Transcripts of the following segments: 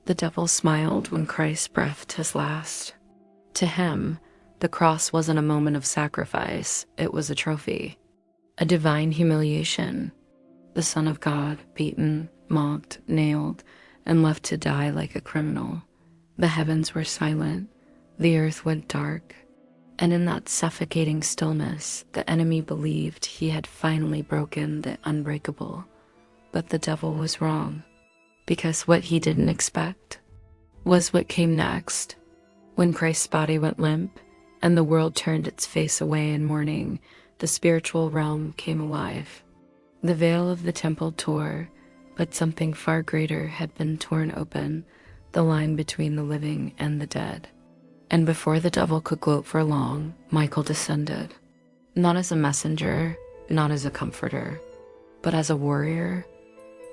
The devil smiled when Christ breathed his last. To him, the cross wasn't a moment of sacrifice, it was a trophy, a divine humiliation. The Son of God, beaten, mocked, nailed, and left to die like a criminal. The heavens were silent, the earth went dark, and in that suffocating stillness, the enemy believed he had finally broken the unbreakable. But the devil was wrong, because what he didn't expect was what came next. When Christ's body went limp, and the world turned its face away in mourning, the spiritual realm came alive. The veil of the temple tore, but something far greater had been torn open, the line between the living and the dead. And before the devil could gloat for long, Michael descended. Not as a messenger, not as a comforter, but as a warrior.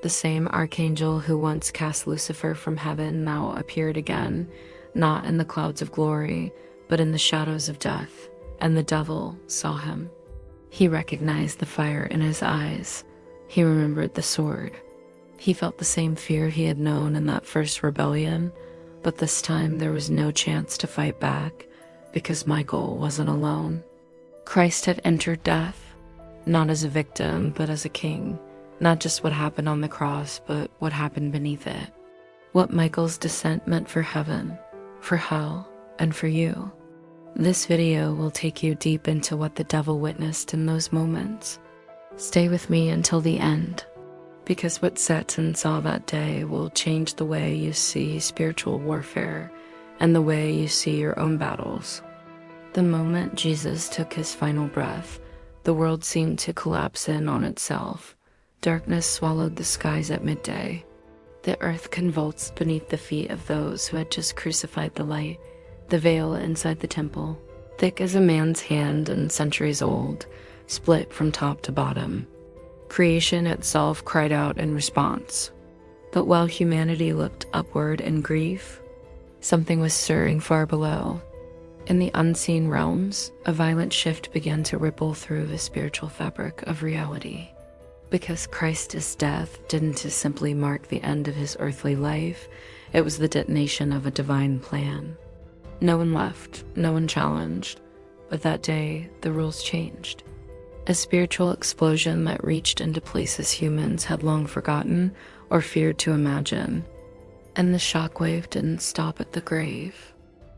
The same archangel who once cast Lucifer from heaven now appeared again, not in the clouds of glory, but in the shadows of death, and the devil saw him. He recognized the fire in his eyes. He remembered the sword. He felt the same fear he had known in that first rebellion, but this time there was no chance to fight back, because Michael wasn't alone. Christ had entered death, not as a victim, but as a king. Not just what happened on the cross, but what happened beneath it. What Michael's descent meant for heaven, for hell, and for you. This video will take you deep into what the devil witnessed in those moments. Stay with me until the end, because what Satan saw that day will change the way you see spiritual warfare and the way you see your own battles. The moment Jesus took his final breath, the world seemed to collapse in on itself. Darkness swallowed the skies at midday. The earth convulsed beneath the feet of those who had just crucified the light. The veil inside the temple, thick as a man's hand and centuries old, split from top to bottom. Creation itself cried out in response. But while humanity looked upward in grief, something was stirring far below. In the unseen realms, a violent shift began to ripple through the spiritual fabric of reality. Because Christ's death didn't just simply mark the end of his earthly life, it was the detonation of a divine plan. No one left, no one challenged, but that day the rules changed. A spiritual explosion that reached into places humans had long forgotten or feared to imagine. And the shockwave didn't stop at the grave.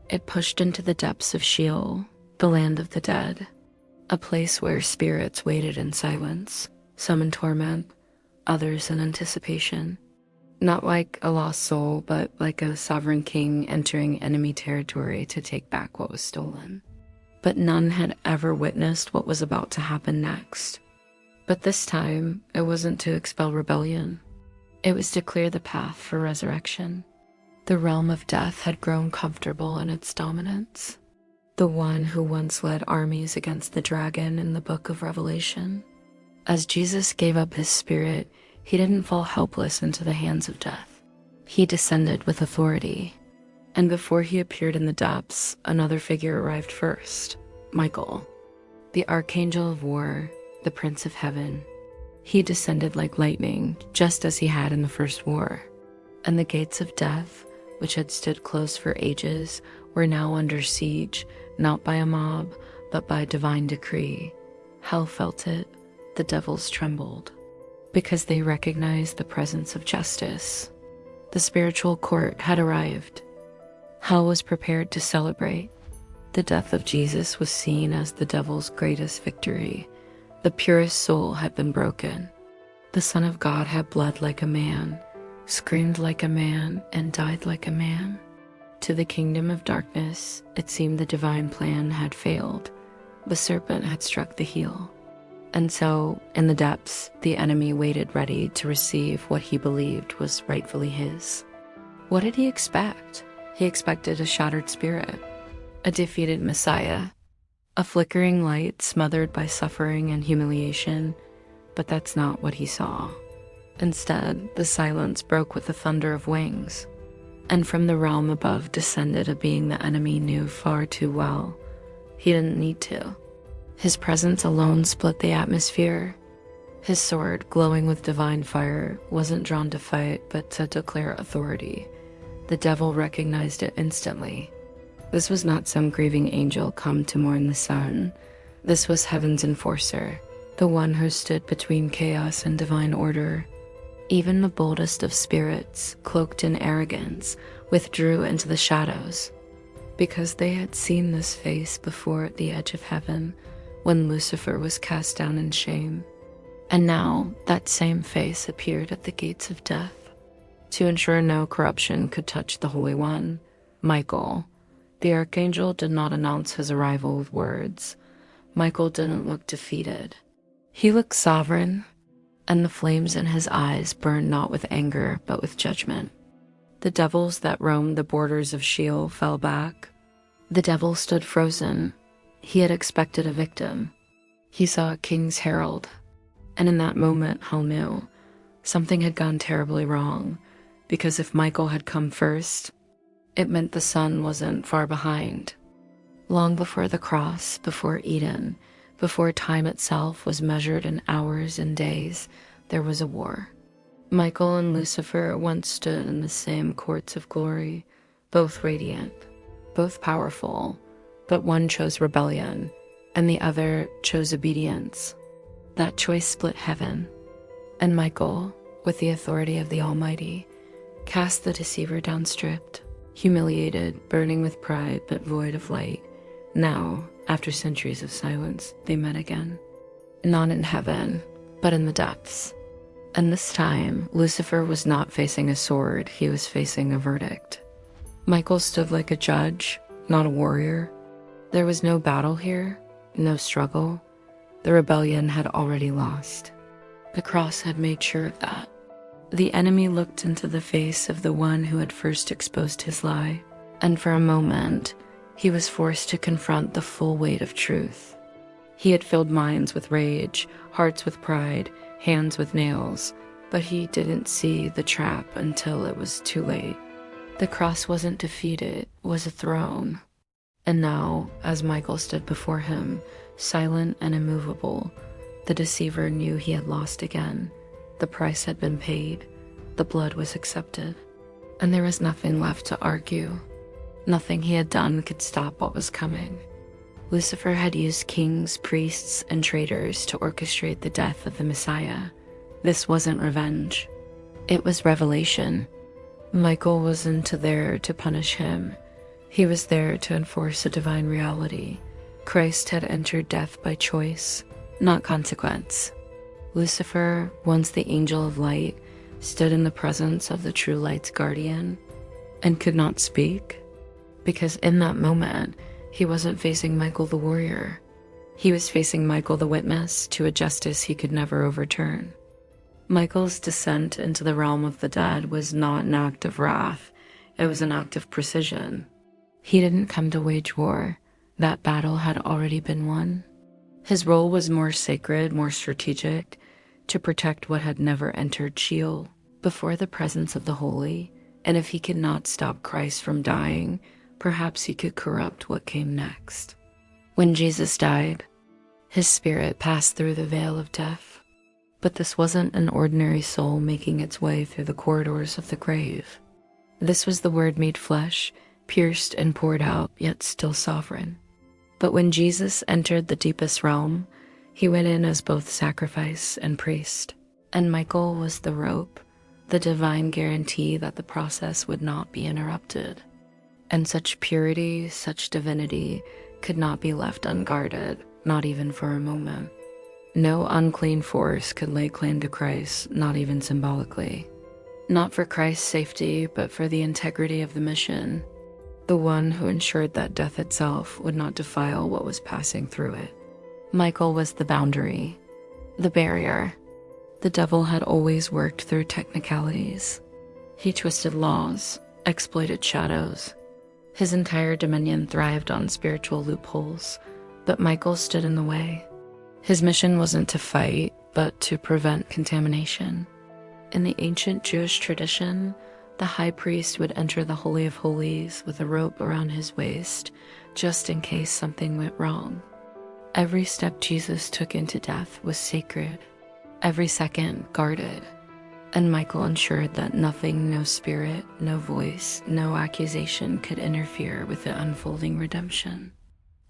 It pushed into the depths of Sheol, the land of the dead, a place where spirits waited in silence, some in torment, others in anticipation. Not like a lost soul, but like a sovereign king entering enemy territory to take back what was stolen. But none had ever witnessed what was about to happen next. But this time, it wasn't to expel rebellion. It was to clear the path for resurrection. The realm of death had grown comfortable in its dominance. The one who once led armies against the dragon in the book of Revelation. As Jesus gave up his spirit, he didn't fall helpless into the hands of death. He descended with authority. And before he appeared in the depths, another figure arrived first, Michael, the Archangel of War, the Prince of Heaven. He descended like lightning, just as he had in the first war. And the gates of death, which had stood closed for ages, were now under siege, not by a mob, but by divine decree. Hell felt it, the devils trembled, because they recognized the presence of justice. The spiritual court had arrived. Hell was prepared to celebrate. The death of Jesus was seen as the devil's greatest victory. The purest soul had been broken. The Son of God had bled like a man, screamed like a man, and died like a man. To the kingdom of darkness, it seemed the divine plan had failed. The serpent had struck the heel. And so, in the depths, the enemy waited ready to receive what he believed was rightfully his. What did he expect? He expected a shattered spirit, a defeated Messiah, a flickering light smothered by suffering and humiliation, but that's not what he saw. Instead, the silence broke with the thunder of wings, and from the realm above descended a being the enemy knew far too well. He didn't need to. His presence alone split the atmosphere. His sword, glowing with divine fire, wasn't drawn to fight, but to declare authority. The devil recognized it instantly. This was not some grieving angel come to mourn the sun. This was heaven's enforcer, the one who stood between chaos and divine order. Even the boldest of spirits, cloaked in arrogance, withdrew into the shadows, because they had seen this face before at the edge of heaven, when Lucifer was cast down in shame. And now that same face appeared at the gates of death. To ensure no corruption could touch the Holy One, Michael, the Archangel, did not announce his arrival with words. Michael didn't look defeated. He looked sovereign, and the flames in his eyes burned not with anger, but with judgment. The devils that roamed the borders of Sheol fell back. The devil stood frozen. He had expected a victim. He saw a king's herald, and in that moment, Hal knew something had gone terribly wrong, because if Michael had come first, it meant the sun wasn't far behind. Long before the cross, before Eden, before time itself was measured in hours and days, there was a war. Michael and Lucifer once stood in the same courts of glory, both radiant, both powerful, but one chose rebellion, and the other chose obedience. That choice split heaven, and Michael, with the authority of the Almighty, cast the deceiver down stripped, humiliated, burning with pride, but void of light. Now, after centuries of silence, they met again. Not in heaven, but in the depths. And this time, Lucifer was not facing a sword, he was facing a verdict. Michael stood like a judge, not a warrior. There was no battle here, no struggle. The rebellion had already lost. The cross had made sure of that. The enemy looked into the face of the one who had first exposed his lie, and for a moment, he was forced to confront the full weight of truth. He had filled minds with rage, hearts with pride, hands with nails, but he didn't see the trap until it was too late. The cross wasn't defeated, it was a throne. And now, as Michael stood before him, silent and immovable, the deceiver knew he had lost again. The price had been paid, the blood was accepted, and there was nothing left to argue. Nothing he had done could stop what was coming. Lucifer had used kings, priests, and traitors to orchestrate the death of the Messiah. This wasn't revenge. It was revelation. Michael wasn't there to punish him. He was there to enforce a divine reality. Christ had entered death by choice, not consequence. Lucifer, once the angel of light, stood in the presence of the true light's guardian and could not speak, because in that moment, he wasn't facing Michael the warrior. He was facing Michael the witness to a justice he could never overturn. Michael's descent into the realm of the dead was not an act of wrath, it was an act of precision. He didn't come to wage war. That battle had already been won. His role was more sacred, more strategic, to protect what had never entered Sheol, before the presence of the holy, and if he could not stop Christ from dying, perhaps he could corrupt what came next. When Jesus died, his spirit passed through the veil of death, but this wasn't an ordinary soul making its way through the corridors of the grave. This was the Word made flesh, pierced and poured out, yet still sovereign. But when Jesus entered the deepest realm, he went in as both sacrifice and priest, and Michael was the rope, the divine guarantee that the process would not be interrupted. And such purity, such divinity, could not be left unguarded, not even for a moment. No unclean force could lay claim to Christ, not even symbolically. Not for Christ's safety, but for the integrity of the mission, the one who ensured that death itself would not defile what was passing through it. Michael was the boundary, the barrier. The devil had always worked through technicalities. He twisted laws, exploited shadows. His entire dominion thrived on spiritual loopholes, but Michael stood in the way. His mission wasn't to fight, but to prevent contamination. In the ancient Jewish tradition, the high priest would enter the Holy of Holies with a rope around his waist, just in case something went wrong. Every step Jesus took into death was sacred, every second guarded, And Michael ensured that nothing, no spirit, no voice, no accusation could interfere with the unfolding redemption.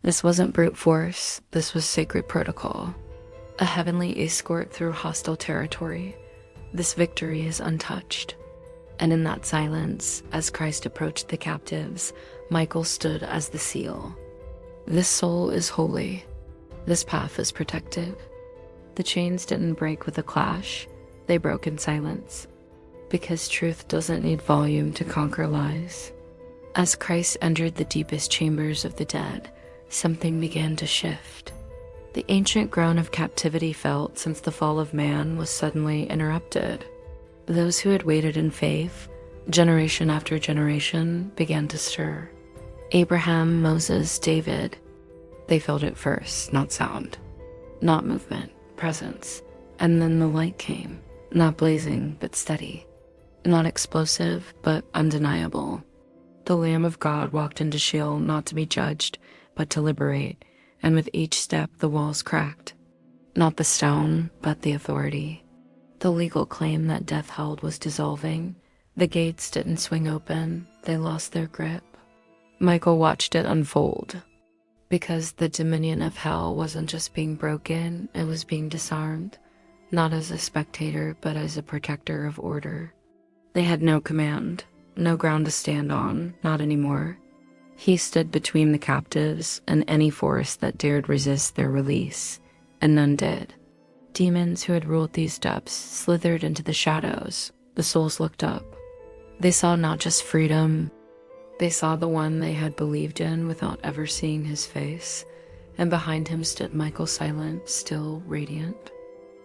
This wasn't brute force, this was sacred protocol. A heavenly escort through hostile territory. This victory is untouched. And in that silence, as Christ approached the captives, Michael stood as the seal. This soul is holy. This path is protected. The chains didn't break with a clash. They broke in silence. Because truth doesn't need volume to conquer lies. As Christ entered the deepest chambers of the dead, something began to shift. The ancient groan of captivity felt since the fall of man was suddenly interrupted. Those who had waited in faith, generation after generation, began to stir. Abraham, Moses, David, they felt it first, not sound, not movement, presence. And then the light came, not blazing, but steady, not explosive, but undeniable. The Lamb of God walked into Sheol not to be judged, but to liberate, and with each step the walls cracked. Not the stone, but the authority. The legal claim that death held was dissolving. The gates didn't swing open, they lost their grip. Michael watched it unfold, because the dominion of hell wasn't just being broken, it was being disarmed, not as a spectator, but as a protector of order. They had no command, no ground to stand on, not anymore. He stood between the captives and any force that dared resist their release, and none did. Demons who had ruled these depths slithered into the shadows. The souls looked up. They saw not just freedom, they saw the one they had believed in without ever seeing his face, and behind him stood Michael, silent, still, radiant.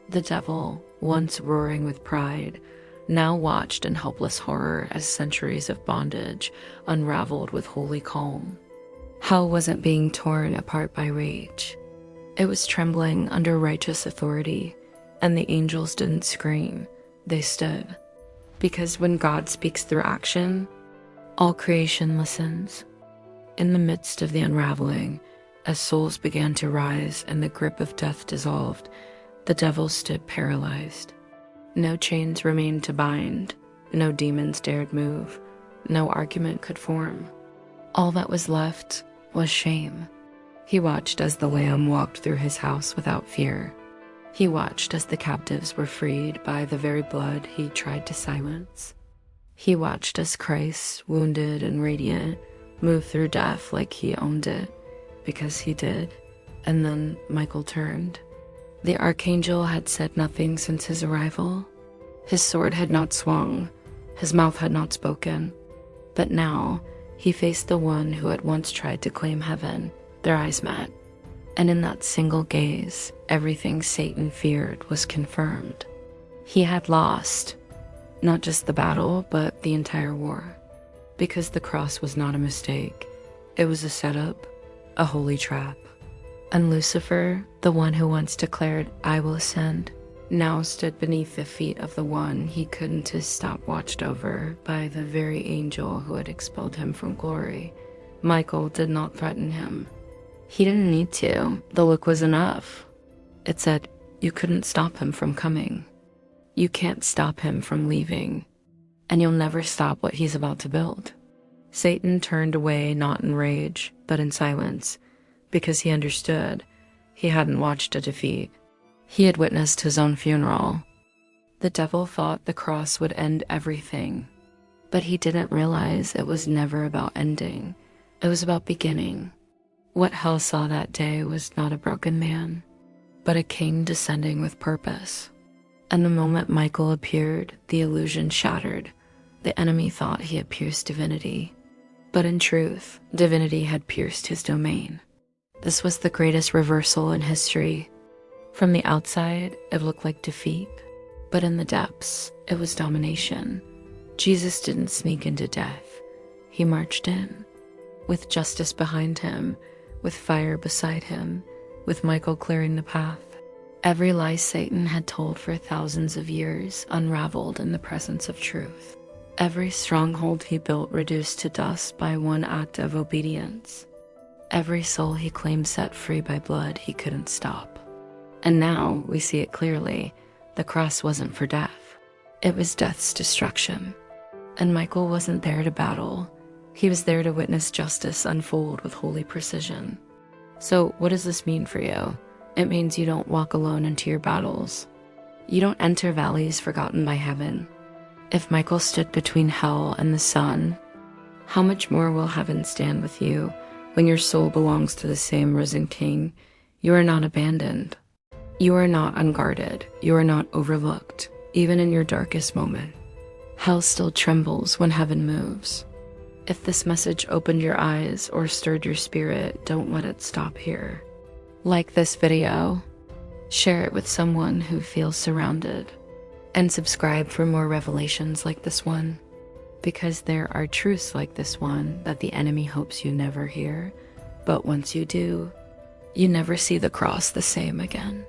The devil, once roaring with pride, now watched in helpless horror as centuries of bondage unraveled with holy calm. Hell wasn't being torn apart by rage. It was trembling under righteous authority, and the angels didn't scream, they stood. Because when God speaks through action, all creation listens. In the midst of the unraveling, as souls began to rise and the grip of death dissolved, the devil stood paralyzed. No chains remained to bind, no demons dared move, no argument could form. All that was left was shame. He watched as the Lamb walked through his house without fear. He watched as the captives were freed by the very blood he tried to silence. He watched as Christ, wounded and radiant, moved through death like he owned it, because he did. And then Michael turned. The Archangel had said nothing since his arrival. His sword had not swung, his mouth had not spoken. But now, he faced the one who had once tried to claim heaven. Their eyes met. And in that single gaze, everything Satan feared was confirmed. He had lost, not just the battle, but the entire war. Because the cross was not a mistake. It was a setup, a holy trap. And Lucifer, the one who once declared, "I will ascend," now stood beneath the feet of the one he couldn't have stopped, watched over by the very angel who had expelled him from glory. Michael did not threaten him. He didn't need to. The look was enough. It said, you couldn't stop him from coming. You can't stop him from leaving. And you'll never stop what he's about to build. Satan turned away not in rage, but in silence, because he understood. He hadn't watched a defeat. He had witnessed his own funeral. The devil thought the cross would end everything, but he didn't realize it was never about ending. It was about beginning. What hell saw that day was not a broken man, but a king descending with purpose. And the moment Michael appeared, the illusion shattered. The enemy thought he had pierced divinity, but in truth, divinity had pierced his domain. This was the greatest reversal in history. From the outside, it looked like defeat, but in the depths, it was domination. Jesus didn't sneak into death. He marched in, with justice behind him, with fire beside him, with Michael clearing the path. Every lie Satan had told for thousands of years unraveled in the presence of truth. Every stronghold he built reduced to dust by one act of obedience. Every soul he claimed set free by blood he couldn't stop. And now we see it clearly. The cross wasn't for death. It was death's destruction. And Michael wasn't there to battle. He was there to witness justice unfold with holy precision. So what does this mean for you? It means you don't walk alone into your battles. You don't enter valleys forgotten by heaven. If Michael stood between hell and the sun, how much more will heaven stand with you when your soul belongs to the same risen King? You are not abandoned. You are not unguarded. You are not overlooked, even in your darkest moment. Hell still trembles when heaven moves. If this message opened your eyes or stirred your spirit, don't let it stop here. Like this video, share it with someone who feels surrounded, and subscribe for more revelations like this one, because there are truths like this one that the enemy hopes you never hear, but once you do, you never see the cross the same again.